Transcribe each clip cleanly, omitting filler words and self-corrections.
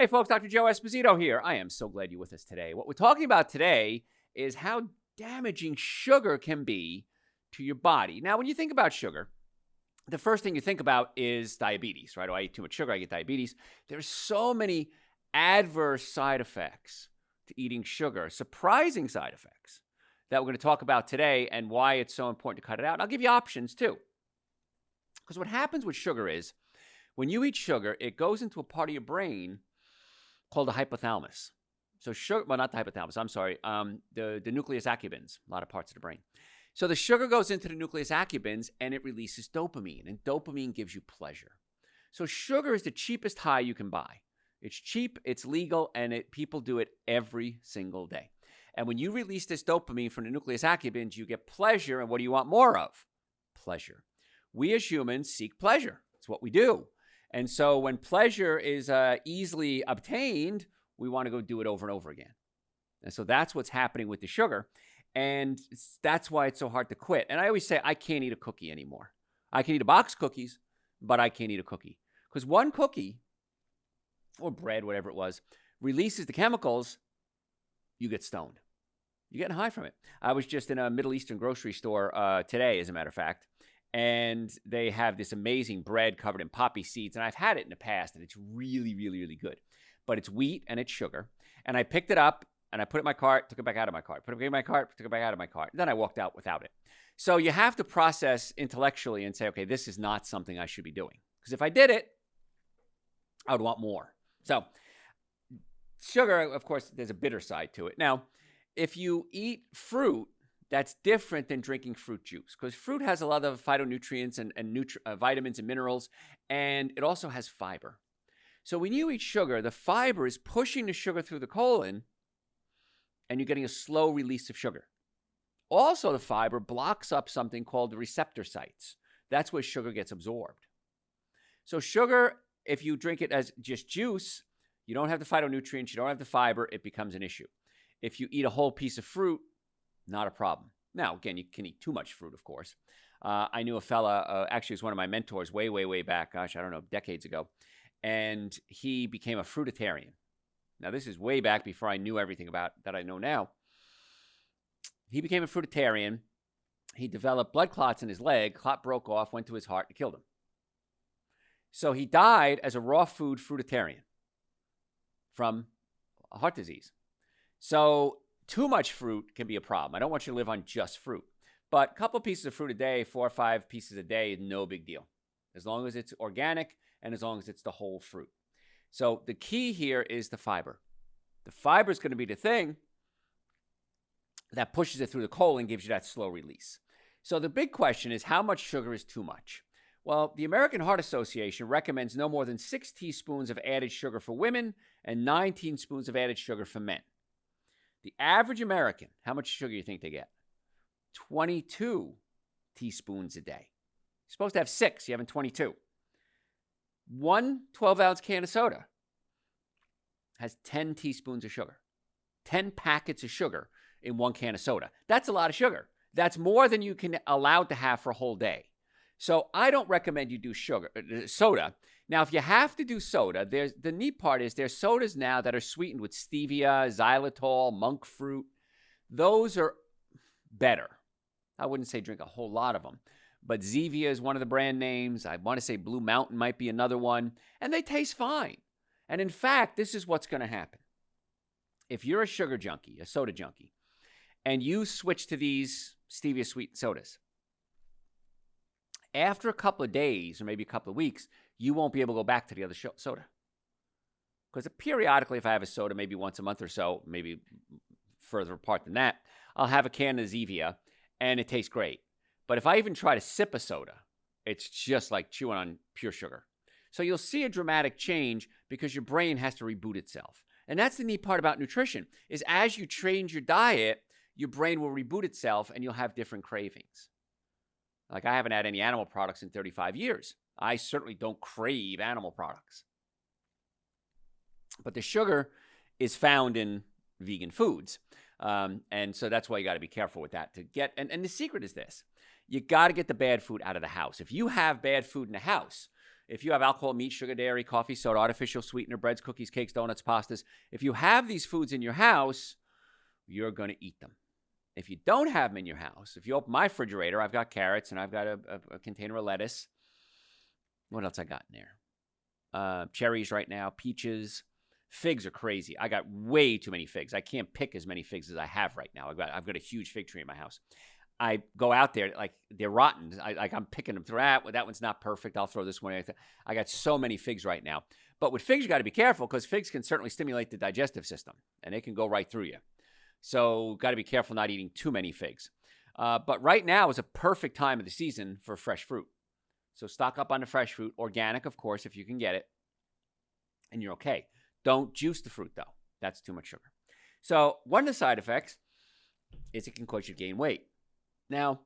Hey folks, Dr. Joe Esposito here. I am so glad you're with us today. What we're talking about today is how damaging sugar can be to your body. Now, when you think about sugar, the first thing you think about is diabetes, right? Oh, I eat too much sugar, I get diabetes. There's so many adverse side effects to eating sugar, surprising side effects that we're going to talk about today and why it's so important to cut it out. And I'll give you options too. Because what happens with sugar is when you eat sugar, it goes into a part of your brain called the hypothalamus. So sugar, well, not the hypothalamus, I'm sorry, the nucleus accumbens, a lot of parts of the brain. So the sugar goes into the nucleus accumbens and it releases dopamine, and dopamine gives you pleasure. So sugar is the cheapest high you can buy. It's cheap, it's legal, and people do it every single day. And when you release this dopamine from the nucleus accumbens, you get pleasure, and what do you want more of? Pleasure. We as humans seek pleasure. It's what we do. And so when pleasure is easily obtained, we want to go do it over and over again. And so that's what's happening with the sugar. And that's why it's so hard to quit. And I always say, I can't eat a cookie anymore. I can eat a box of cookies, but I can't eat a cookie. Because one cookie, or bread, whatever it was, releases the chemicals, you get stoned. You're getting high from it. I was just in a Middle Eastern grocery store today, as a matter of fact. And they have this amazing bread covered in poppy seeds. And I've had it in the past, and it's really, really, really good. But it's wheat and it's sugar. And I picked it up, and I put it in my cart, took it back out of my cart. Put it in my cart, took it back out of my cart. Then I walked out without it. So you have to process intellectually and say, okay, this is not something I should be doing. Because if I did it, I would want more. So sugar, of course, there's a bitter side to it. Now, if you eat fruit, that's different than drinking fruit juice, because fruit has a lot of phytonutrients and vitamins and minerals, and it also has fiber. So when you eat sugar, the fiber is pushing the sugar through the colon, and you're getting a slow release of sugar. Also, the fiber blocks up something called the receptor sites. That's where sugar gets absorbed. So sugar, if you drink it as just juice, you don't have the phytonutrients, you don't have the fiber, it becomes an issue. If you eat a whole piece of fruit, not a problem. Now, again, you can eat too much fruit, of course. I knew a fella, actually was one of my mentors way, way, way back, gosh, I don't know, decades ago. And he became a fruitarian. Now, this is way back before I knew everything about that I know now. He became a fruitarian. He developed blood clots in his leg. Clot broke off, went to his heart, and killed him. So he died as a raw food fruitarian from a heart disease. So too much fruit can be a problem. I don't want you to live on just fruit. But a couple pieces of fruit a day, 4 or 5 pieces a day, no big deal. As long as it's organic and as long as it's the whole fruit. So the key here is the fiber. The fiber is going to be the thing that pushes it through the colon and gives you that slow release. So the big question is, how much sugar is too much? Well, the American Heart Association recommends no more than 6 teaspoons of added sugar for women and 9 teaspoons of added sugar for men. The average American, how much sugar do you think they get? 22 teaspoons a day. You're supposed to have 6, you're having 22. One 12-ounce can of soda has 10 teaspoons of sugar. 10 packets of sugar in one can of soda. That's a lot of sugar. That's more than you can allow to have for a whole day. So I don't recommend you do soda. Now, if you have to do soda, the neat part is there's sodas now that are sweetened with stevia, xylitol, monk fruit. Those are better. I wouldn't say drink a whole lot of them. But Zevia is one of the brand names. I want to say Blue Mountain might be another one. And they taste fine. And in fact, this is what's going to happen. If you're a sugar junkie, a soda junkie, and you switch to these stevia sweetened sodas, after a couple of days or maybe a couple of weeks, you won't be able to go back to the other soda. Because periodically, if I have a soda, maybe once a month or so, maybe further apart than that, I'll have a can of Zevia, and it tastes great. But if I even try to sip a soda, it's just like chewing on pure sugar. So you'll see a dramatic change because your brain has to reboot itself. And that's the neat part about nutrition, is as you change your diet, your brain will reboot itself and you'll have different cravings. Like, I haven't had any animal products in 35 years. I certainly don't crave animal products. But the sugar is found in vegan foods. And so that's why you got to be careful with that. And the secret is this. You got to get the bad food out of the house. If you have bad food in the house, if you have alcohol, meat, sugar, dairy, coffee, soda, artificial sweetener, breads, cookies, cakes, donuts, pastas, if you have these foods in your house, you're going to eat them. If you don't have them in your house, if you open my refrigerator, I've got carrots and I've got a container of lettuce. What else I got in there? Cherries right now, peaches. Figs are crazy. I got way too many figs. I can't pick as many figs as I have right now. I've got a huge fig tree in my house. I go out there, like, they're rotten. I'm picking them through. That one's not perfect. I'll throw this one. I got so many figs right now. But with figs, you got to be careful because figs can certainly stimulate the digestive system, and they can go right through you. So got to be careful not eating too many figs. But right now is a perfect time of the season for fresh fruit. So stock up on the fresh fruit. Organic, of course, if you can get it. And you're okay. Don't juice the fruit, though. That's too much sugar. So one of the side effects is it can cause you to gain weight. Now,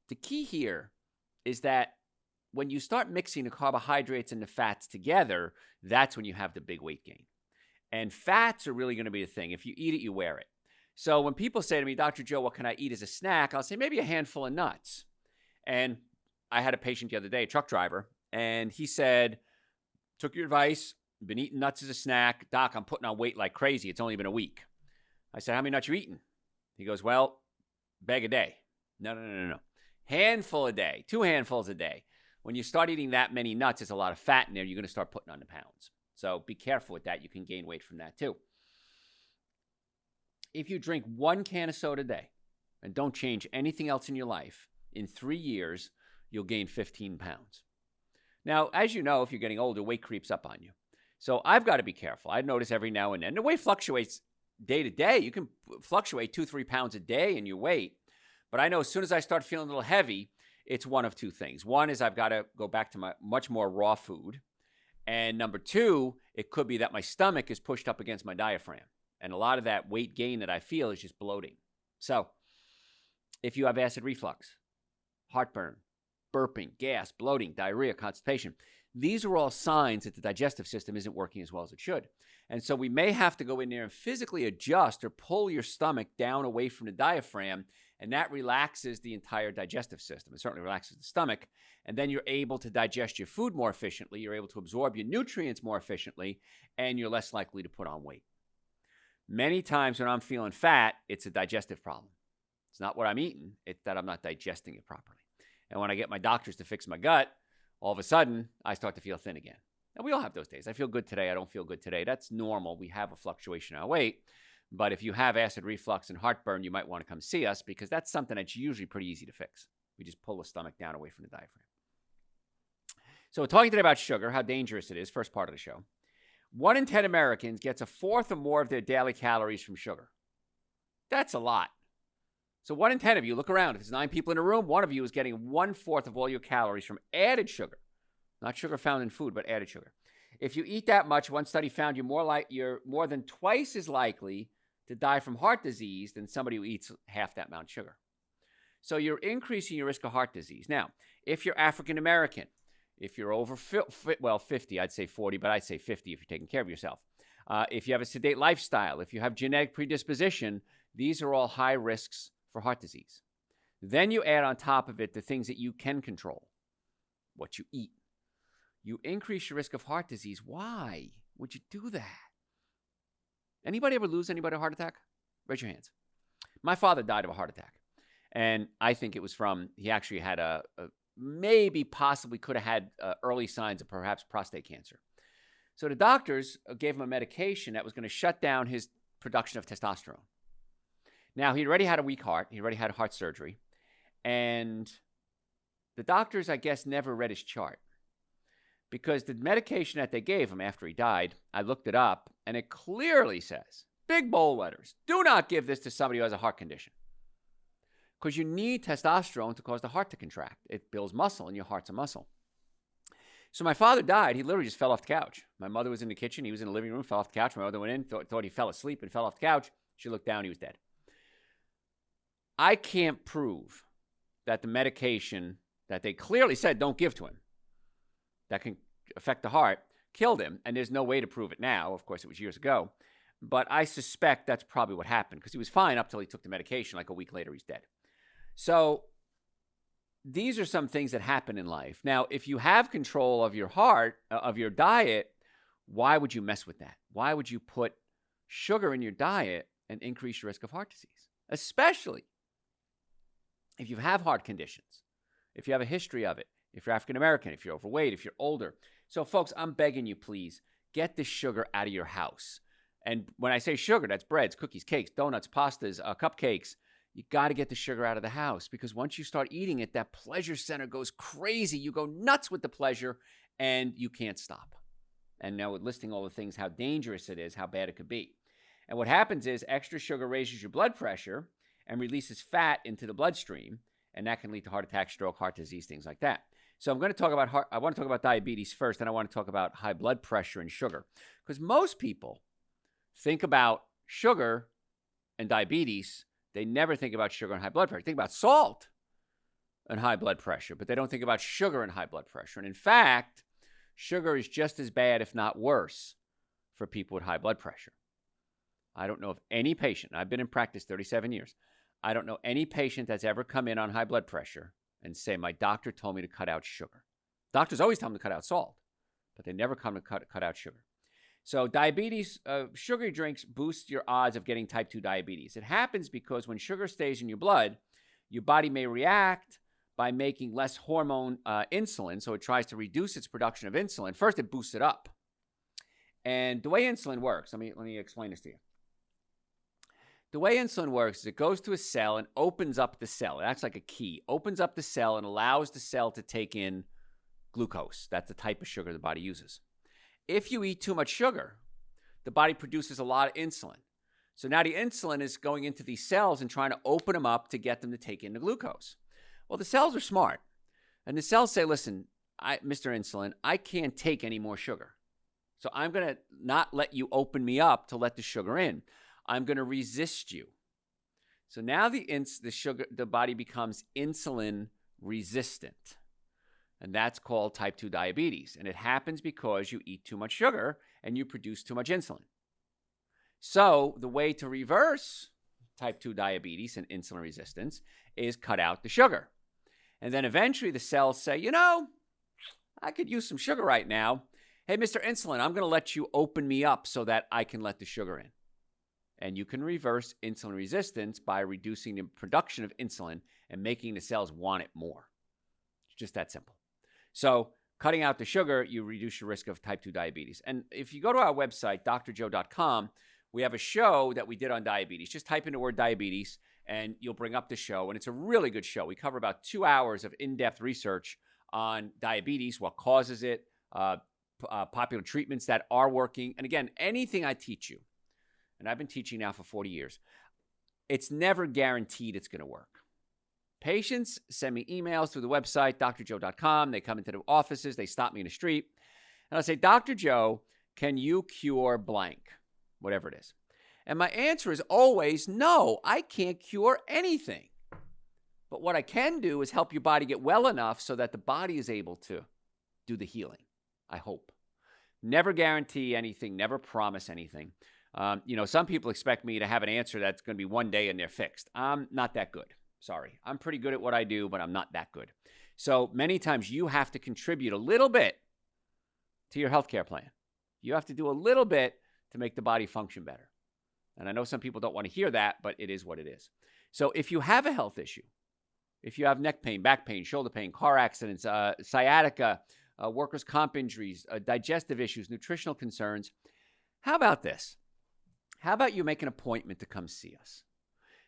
the key here is that when you start mixing the carbohydrates and the fats together, that's when you have the big weight gain. And fats are really going to be the thing. If you eat it, you wear it. So when people say to me, Dr. Joe, what can I eat as a snack? I'll say maybe a handful of nuts. And I had a patient the other day, a truck driver, and he said, took your advice, been eating nuts as a snack. Doc, I'm putting on weight like crazy. It's only been a week. I said, how many nuts you eating? He goes, well, bag a day. No. Handful a day, 2 handfuls a day. When you start eating that many nuts, there's a lot of fat in there. You're going to start putting on the pounds. So be careful with that. You can gain weight from that too. If you drink 1 can of soda a day and don't change anything else in your life, in 3 years, you'll gain 15 pounds. Now, as you know, if you're getting older, weight creeps up on you. So I've got to be careful. I notice every now and then. The weight fluctuates day to day. You can fluctuate 2-3 pounds a day in your weight. But I know as soon as I start feeling a little heavy, it's one of 2 things. One is I've got to go back to my much more raw food. And number 2, it could be that my stomach is pushed up against my diaphragm. And a lot of that weight gain that I feel is just bloating. So if you have acid reflux, heartburn, burping, gas, bloating, diarrhea, constipation, these are all signs that the digestive system isn't working as well as it should. And so we may have to go in there and physically adjust or pull your stomach down away from the diaphragm, and that relaxes the entire digestive system. It certainly relaxes the stomach, and then you're able to digest your food more efficiently, you're able to absorb your nutrients more efficiently, and you're less likely to put on weight. Many times when I'm feeling fat, it's a digestive problem. It's not what I'm eating, it's that I'm not digesting it properly. And when I get my doctors to fix my gut, all of a sudden, I start to feel thin again. Now, we all have those days. I feel good today. I don't feel good today. That's normal. We have a fluctuation in our weight. But if you have acid reflux and heartburn, you might want to come see us because that's something that's usually pretty easy to fix. We just pull the stomach down away from the diaphragm. So we're talking today about sugar, how dangerous it is, first part of the show. 1 in 10 Americans gets 1/4 or more of their daily calories from sugar. That's a lot. So 1 in 10 of you, look around. If there's 9 people in a room, 1 of you is getting 1/4 of all your calories from added sugar. Not sugar found in food, but added sugar. If you eat that much, one study found you're more than twice as likely to die from heart disease than somebody who eats half that amount of sugar. So you're increasing your risk of heart disease. Now, if you're African American, if you're over 50, I'd say 40, but I'd say 50 if you're taking care of yourself. If you have a sedate lifestyle, if you have genetic predisposition, these are all high risks for heart disease. Then you add on top of it the things that you can control, what you eat. You increase your risk of heart disease. Why would you do that? Anybody ever lose anybody a heart attack? Raise your hands. My father died of a heart attack. And I think it was he actually had possibly could have had early signs of perhaps prostate cancer. So the doctors gave him a medication that was going to shut down his production of testosterone. Now, he already had a weak heart. He already had heart surgery. And the doctors, I guess, never read his chart. Because the medication that they gave him after he died, I looked it up, and it clearly says, big bold letters, do not give this to somebody who has a heart condition. Because you need testosterone to cause the heart to contract. It builds muscle, and your heart's a muscle. So my father died. He literally just fell off the couch. My mother was in the kitchen. He was in the living room, fell off the couch. My mother went in, thought he fell asleep and fell off the couch. She looked down, he was dead. I can't prove that the medication that they clearly said don't give to him, that can affect the heart, killed him, and there's no way to prove it now. Of course, it was years ago. But I suspect that's probably what happened, because he was fine up till he took the medication. Like a week later, he's dead. So these are some things that happen in life. Now, if you have control of your heart, of your diet, why would you mess with that? Why would you put sugar in your diet and increase your risk of heart disease? Especially if you have heart conditions, if you have a history of it, if you're African American, if you're overweight, if you're older. So, folks, I'm begging you, please, get the sugar out of your house. And when I say sugar, that's breads, cookies, cakes, donuts, pastas, cupcakes. You got to get the sugar out of the house, because once you start eating it, that pleasure center goes crazy. You go nuts with the pleasure, and you can't stop. And now, with listing all the things, how dangerous it is, how bad it could be. And what happens is extra sugar raises your blood pressure and releases fat into the bloodstream, and that can lead to heart attack, stroke, heart disease, things like that. So I want to talk about diabetes first, and I want to talk about high blood pressure and sugar, because most people think about sugar and diabetes. They never think about sugar and high blood pressure. They think about salt and high blood pressure, but they don't think about sugar and high blood pressure. And in fact, sugar is just as bad, if not worse, for people with high blood pressure. I don't know of any patient, I've been in practice 37 years, I don't know any patient that's ever come in on high blood pressure and say, my doctor told me to cut out sugar. Doctors always tell them to cut out salt, but they never come to cut out sugar. So diabetes, sugary drinks boost your odds of getting type 2 diabetes. It happens because when sugar stays in your blood, your body may react by making less hormone insulin, so it tries to reduce its production of insulin. First, it boosts it up. And the way insulin works, let me explain this to you. The way insulin works is it goes to a cell and opens up the cell. It acts like a key, opens up the cell and allows the cell to take in glucose. That's the type of sugar the body uses. If you eat too much sugar, the body produces a lot of insulin. So now the insulin is going into these cells and trying to open them up to get them to take in the glucose. Well, the cells are smart. And the cells say, listen, Mr. Insulin, I can't take any more sugar. So I'm going to not let you open me up to let the sugar in. I'm going to resist you. So now the body becomes insulin resistant. And that's called type 2 diabetes. And it happens because you eat too much sugar and you produce too much insulin. So the way to reverse type 2 diabetes and insulin resistance is cut out the sugar. And then eventually the cells say, I could use some sugar right now. Hey, Mr. Insulin, I'm going to let you open me up so that I can let the sugar in. And you can reverse insulin resistance by reducing the production of insulin and making the cells want it more. It's just that simple. So cutting out the sugar, you reduce your risk of type 2 diabetes. And if you go to our website, drjoe.com, we have a show that we did on diabetes. Just type in the word diabetes and you'll bring up the show. And it's a really good show. We cover about 2 hours of in-depth research on diabetes, what causes it, popular treatments that are working. And again, anything I teach you, and I've been teaching now for 40 years, it's never guaranteed it's going to work. Patients send me emails through the website, drjoe.com. They come into the offices. They stop me in the street. And I'll say, Dr. Joe, can you cure blank? Whatever it is. And my answer is always, no, I can't cure anything. But what I can do is help your body get well enough so that the body is able to do the healing, I hope. Never guarantee anything, never promise anything. Some people expect me to have an answer that's going to be one day and they're fixed. I'm not that good. Sorry. I'm pretty good at what I do, but I'm not that good. So many times you have to contribute a little bit to your healthcare plan. You have to do a little bit to make the body function better. And I know some people don't want to hear that, but it is what it is. So if you have a health issue, if you have neck pain, back pain, shoulder pain, car accidents, sciatica, workers' comp injuries, digestive issues, nutritional concerns, how about this? How about you make an appointment to come see us?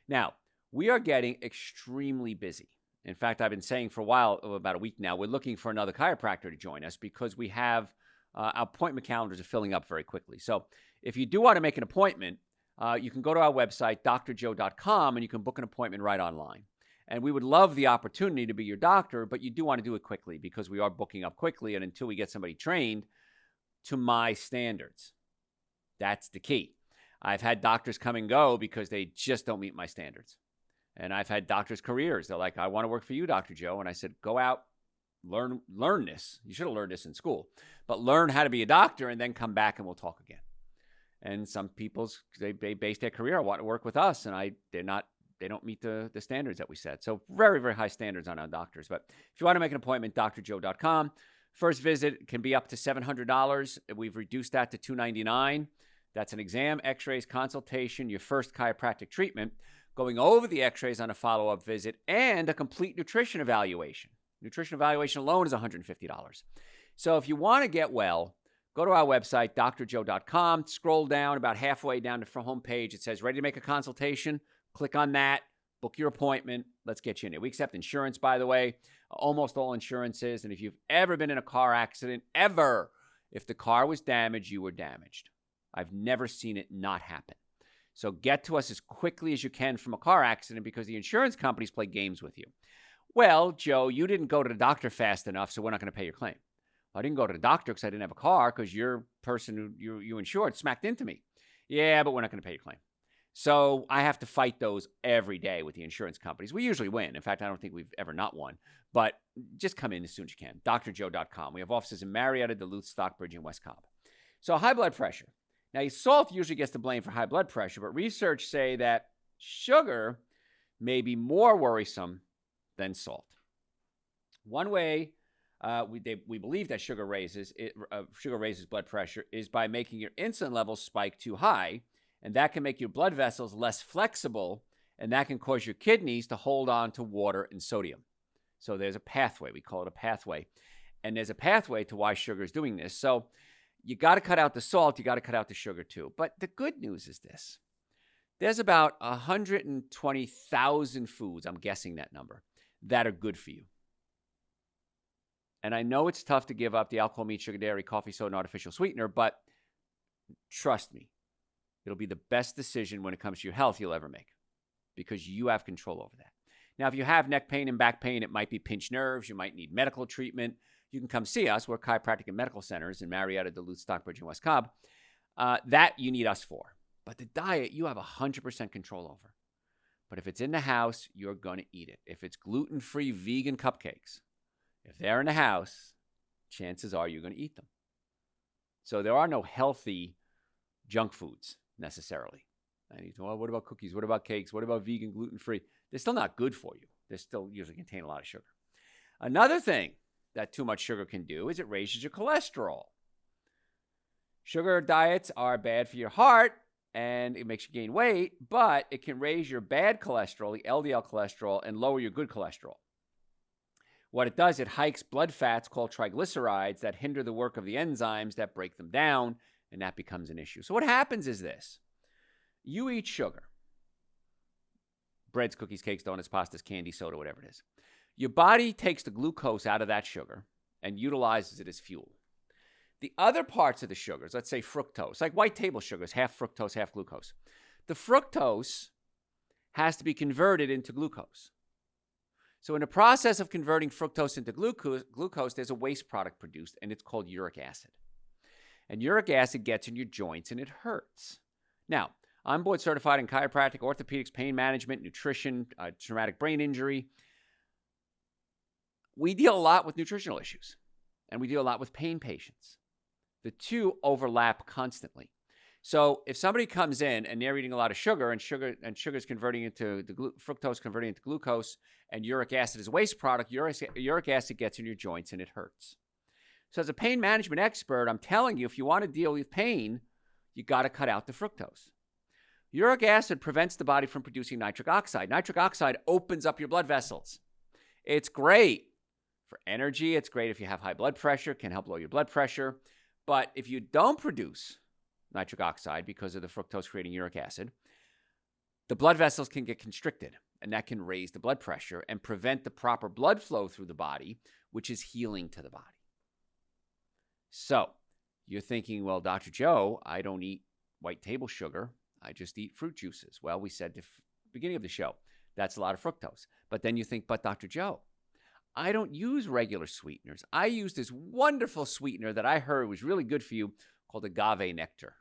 Now, we are getting extremely busy. In fact, I've been saying for a while, about a week now, we're looking for another chiropractor to join us because we have our appointment calendars are filling up very quickly. So if you do want to make an appointment, you can go to our website, drjoe.com, and you can book an appointment right online. And we would love the opportunity to be your doctor, but you do want to do it quickly because we are booking up quickly and until we get somebody trained to my standards. That's the key. I've had doctors come and go because they just don't meet my standards. And I've had doctors' careers. They're like, I want to work for you, Dr. Joe. And I said, go out, learn this. You should have learned this in school. But learn how to be a doctor and then come back and we'll talk again. And some people, they base their career, want to work with us. And they're not they don't meet the standards that we set. So very, very high standards on our doctors. But if you want to make an appointment, drjoe.com. First visit can be up to $700. We've reduced that to $299. That's an exam, x-rays, consultation, your first chiropractic treatment, going over the x-rays on a follow-up visit, and a complete nutrition evaluation. Nutrition evaluation alone is $150. So if you want to get well, go to our website, drjoe.com. Scroll down about halfway down the homepage. It says, ready to make a consultation. Click on that. Book your appointment. Let's get you in there. We accept insurance, by the way, almost all insurances. And if you've ever been in a car accident, ever, if the car was damaged, you were damaged. I've never seen it not happen. So get to us as quickly as you can from a car accident because the insurance companies play games with you. Well, Joe, you didn't go to the doctor fast enough, so we're not going to pay your claim. I didn't go to the doctor because I didn't have a car because your person who you insured smacked into me. Yeah, but we're not going to pay your claim. So I have to fight those every day with the insurance companies. We usually win. In fact, I don't think we've ever not won. But just come in as soon as you can. drjoe.com. We have offices in Marietta, Duluth, Stockbridge, and West Cobb. So high blood pressure. Now, salt usually gets the blame for high blood pressure, but research say that sugar may be more worrisome than salt. One way we believe that sugar raises blood pressure is by making your insulin levels spike too high, and that can make your blood vessels less flexible, and that can cause your kidneys to hold on to water and sodium. So there's a pathway. We call it a pathway. And there's a pathway to why sugar is doing this. So you got to cut out the salt. You got to cut out the sugar too. But the good news is this. There's about 120,000 foods, I'm guessing that number, that are good for you. And I know it's tough to give up the alcohol, meat, sugar, dairy, coffee, soda, and artificial sweetener, but trust me, it'll be the best decision when it comes to your health you'll ever make because you have control over that. Now, if you have neck pain and back pain, it might be pinched nerves. You might need medical treatment. You can come see us. We're chiropractic and medical centers in Marietta, Duluth, Stockbridge, and West Cobb. That you need us for. But the diet, you have 100% control over. But if it's in the house, you're going to eat it. If it's gluten-free vegan cupcakes, if they're in the house, chances are you're going to eat them. So there are no healthy junk foods necessarily. Well, what about cookies? What about cakes? What about vegan, gluten-free? They're still not good for you. They still usually contain a lot of sugar. Another thing that too much sugar can do is it raises your cholesterol. Sugar diets are bad for your heart and it makes you gain weight, but it can raise your bad cholesterol, the LDL cholesterol, and lower your good cholesterol. What it does, it hikes blood fats called triglycerides that hinder the work of the enzymes that break them down, and that becomes an issue. So what happens is this. You eat sugar. Breads, cookies, cakes, donuts, pastas, candy, soda, whatever it is. Your body takes the glucose out of that sugar and utilizes it as fuel. The other parts of the sugars, let's say fructose, like white table sugars, half fructose, half glucose. The fructose has to be converted into glucose. So in the process of converting fructose into glucose, there's a waste product produced, and it's called uric acid. And uric acid gets in your joints, and it hurts. Now, I'm board certified in chiropractic, orthopedics, pain management, nutrition, traumatic brain injury. We deal a lot with nutritional issues, and we deal a lot with pain patients. The two overlap constantly. So if somebody comes in and they're eating a lot of sugar, and sugar's converting into fructose converting into glucose, and uric acid is a waste product, uric acid gets in your joints and it hurts. So as a pain management expert, I'm telling you, if you want to deal with pain, you got to cut out the fructose. Uric acid prevents the body from producing nitric oxide. Nitric oxide opens up your blood vessels. It's great for energy. It's great if you have high blood pressure. It can help lower your blood pressure. But if you don't produce nitric oxide because of the fructose creating uric acid, the blood vessels can get constricted, and that can raise the blood pressure and prevent the proper blood flow through the body, which is healing to the body. So you're thinking, well, Dr. Joe, I don't eat white table sugar. I just eat fruit juices. Well, we said at the beginning of the show, that's a lot of fructose. But then you think, but Dr. Joe, I don't use regular sweeteners. I use this wonderful sweetener that I heard was really good for you called agave nectar.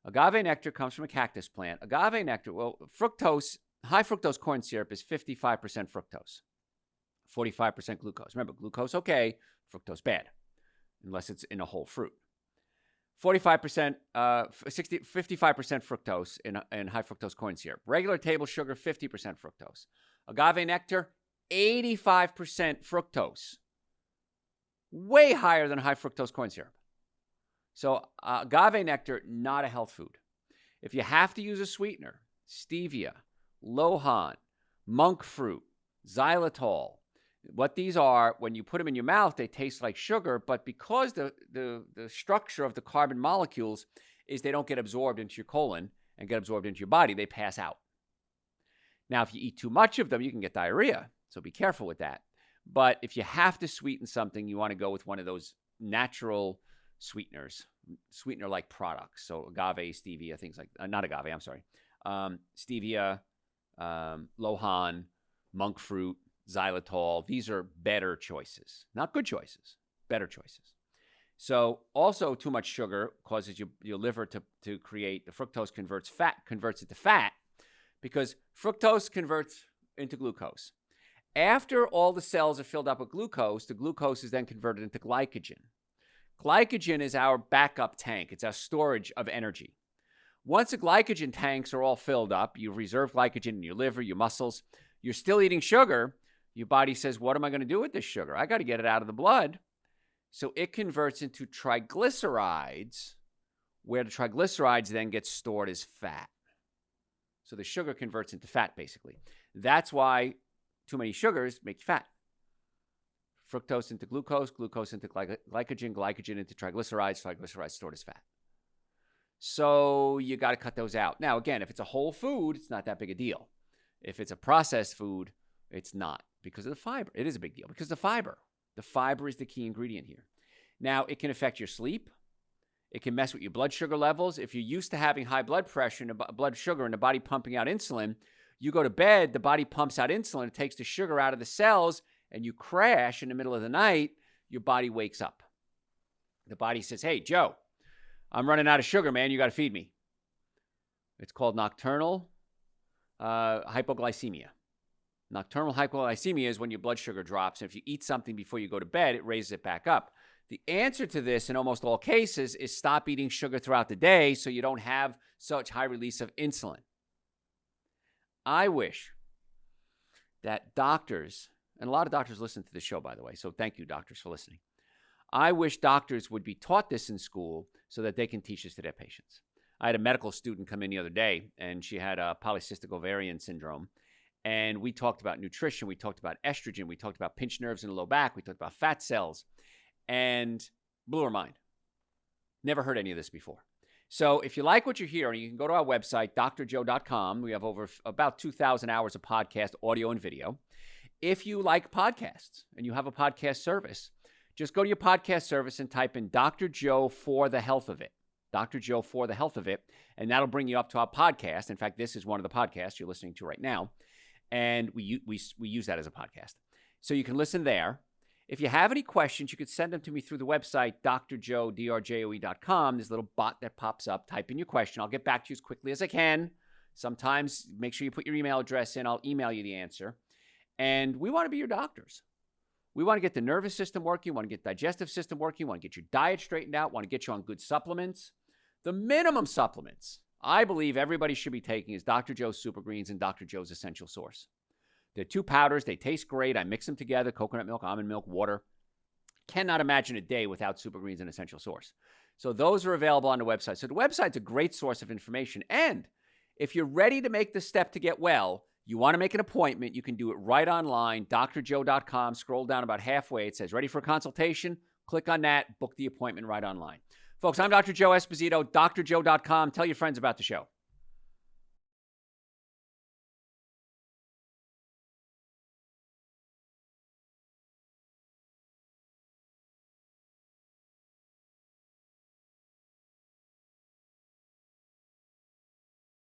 Agave nectar comes from a cactus plant. Agave nectar, well, fructose, high fructose corn syrup is 55% fructose, 45% glucose. Remember, glucose, okay, fructose, bad, unless it's in a whole fruit. 45%, 55% fructose in high fructose corn syrup. Regular table sugar, 50% fructose. Agave nectar, 85% fructose. Way higher than high fructose corn syrup. So agave nectar, not a health food. If you have to use a sweetener, stevia, lohan, monk fruit, xylitol. What these are, when you put them in your mouth, they taste like sugar, but because the structure of the carbon molecules is they don't get absorbed into your colon and get absorbed into your body, they pass out. Now, if you eat too much of them, you can get diarrhea, so be careful with that. But if you have to sweeten something, you want to go with one of those natural sweeteners, sweetener-like products. So agave, stevia, things like, not agave, I'm sorry. Stevia, lohan, monk fruit, xylitol. These are better choices. Not good choices, better choices. So also too much sugar causes your liver to create, the fructose converts it to fat, because fructose converts into glucose. After all the cells are filled up with glucose, the glucose is then converted into glycogen. Glycogen is our backup tank. It's our storage of energy. Once the glycogen tanks are all filled up, you've reserved glycogen in your liver, your muscles, you're still eating sugar, your body says, what am I going to do with this sugar? I got to get it out of the blood. So it converts into triglycerides, where the triglycerides then get stored as fat. So the sugar converts into fat, basically. That's why too many sugars make you fat. Fructose into glucose, glucose into glycogen, glycogen into triglycerides, triglycerides stored as fat. So you got to cut those out. Now, again, if it's a whole food, it's not that big a deal. If it's a processed food, it's not, because of the fiber. It is a big deal because the fiber is the key ingredient here. Now, it can affect your sleep. It can mess with your blood sugar levels. If you're used to having high blood pressure and blood sugar and the body pumping out insulin, you go to bed, the body pumps out insulin, it takes the sugar out of the cells, and you crash in the middle of the night, your body wakes up. The body says, hey, Joe, I'm running out of sugar, man. You got to feed me. It's called nocturnal hypoglycemia. Nocturnal hypoglycemia is when your blood sugar drops, and if you eat something before you go to bed, it raises it back up. The answer to this in almost all cases is stop eating sugar throughout the day so you don't have such high release of insulin. I wish that doctors, and a lot of doctors listen to the show, by the way, so thank you, doctors, for listening. I wish doctors would be taught this in school so that they can teach this to their patients. I had a medical student come in the other day, and she had a polycystic ovarian syndrome. And we talked about nutrition. We talked about estrogen. We talked about pinched nerves in the low back. We talked about fat cells. And blew her mind. Never heard any of this before. So if you like what you're hearing, you can go to our website, drjoe.com. We have over about 2,000 hours of podcast, audio, and video. If you like podcasts and you have a podcast service, just go to your podcast service and type in Dr. Joe for the health of it. Dr. Joe for the health of it. And that'll bring you up to our podcast. In fact, this is one of the podcasts you're listening to right now. And we use that as a podcast. So you can listen there. If you have any questions, you could send them to me through the website, drjoe.com. There's a little bot that pops up. Type in your question. I'll get back to you as quickly as I can. Sometimes make sure you put your email address in. I'll email you the answer. And we want to be your doctors. We want to get the nervous system working. We want to get the digestive system working. We want to get your diet straightened out. We want to get you on good supplements. The minimum supplements I believe everybody should be taking is Dr. Joe's Super Greens and Dr. Joe's Essential Source. They're two powders. They taste great. I mix them together, coconut milk, almond milk, water. Cannot imagine a day without Super Greens and Essential Source. So those are available on the website. So the website's a great source of information. And if you're ready to make the step to get well, you want to make an appointment, you can do it right online, drjoe.com. Scroll down about halfway. It says, ready for a consultation? Click on that. Book the appointment right online. Folks, I'm Dr. Joe Esposito, drjoe.com. Tell your friends about the show.